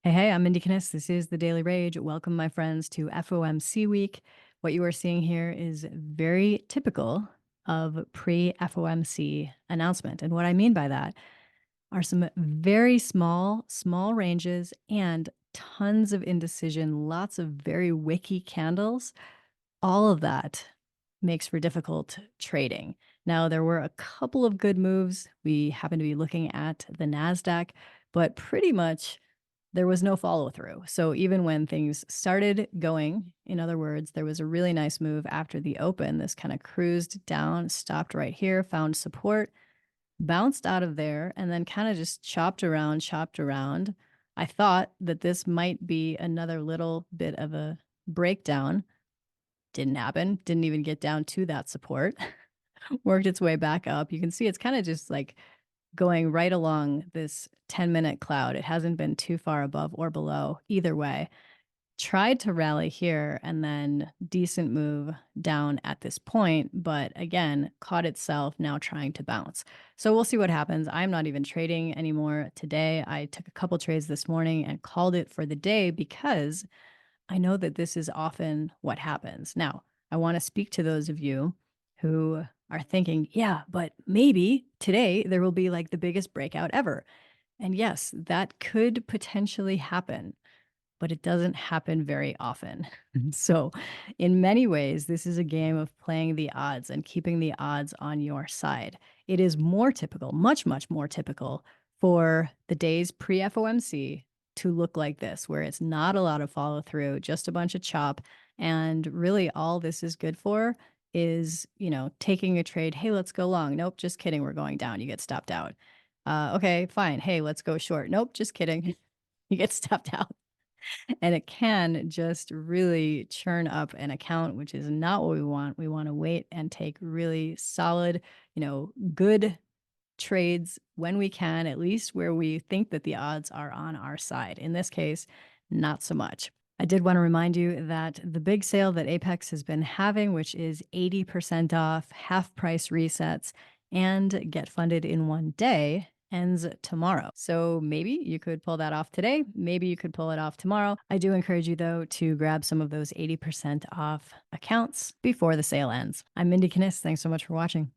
Hey, I'm Mindy Kinnis. This is the Daily Rage. Welcome, my friends, to FOMC week. What you are seeing here is very typical of pre-FOMC announcement. And what I mean by that are some very small ranges and tons of indecision, lots of very wicky candles. All of that makes for difficult trading. Now, there were a couple of good moves. We happen to be looking at the NASDAQ, but pretty much there was no follow through. So even when things started going, in other words, there was a really nice move after the open. This kind of cruised down, stopped right here, found support, bounced out of there, and then kind of just chopped around, chopped around. I thought that this might be another little bit of a breakdown. Didn't happen. Didn't even get down to that support. Worked its way back up. You can see it's kind of just like going right along this 10-minute cloud. It hasn't been too far above or below either way. Tried to rally here and then decent move down at this point, but again, caught itself now trying to bounce. So we'll see what happens. I'm not even trading anymore today. I took a couple trades this morning and called it for the day because I know that this is often what happens. Now, I want to speak to those of you who are thinking, yeah, but maybe today there will be like the biggest breakout ever. And yes, that could potentially happen, but it doesn't happen very often. So, in many ways, this is a game of playing the odds and keeping the odds on your side. It is more typical, much more typical for the days pre FOMC to look like this, where it's not a lot of follow through, just a bunch of chop. And really, all this is good for is, taking a trade. Hey, let's go long. Nope, just kidding. We're going down. You get stopped out. Okay, fine. Hey, let's go short. Nope, just kidding. You get stopped out. And it can just really churn up an account, which is not what we want. We want to wait and take really solid, good trades when we can, at least where we think that the odds are on our side. In this case, not so much. I did want to remind you that the big sale that Apex has been having, which is 80% off, half price resets, and get funded in one day, ends tomorrow. So maybe you could pull that off today. Maybe you could pull it off tomorrow. I do encourage you, though, to grab some of those 80% off accounts before the sale ends. I'm Mindy Kinnis. Thanks so much for watching.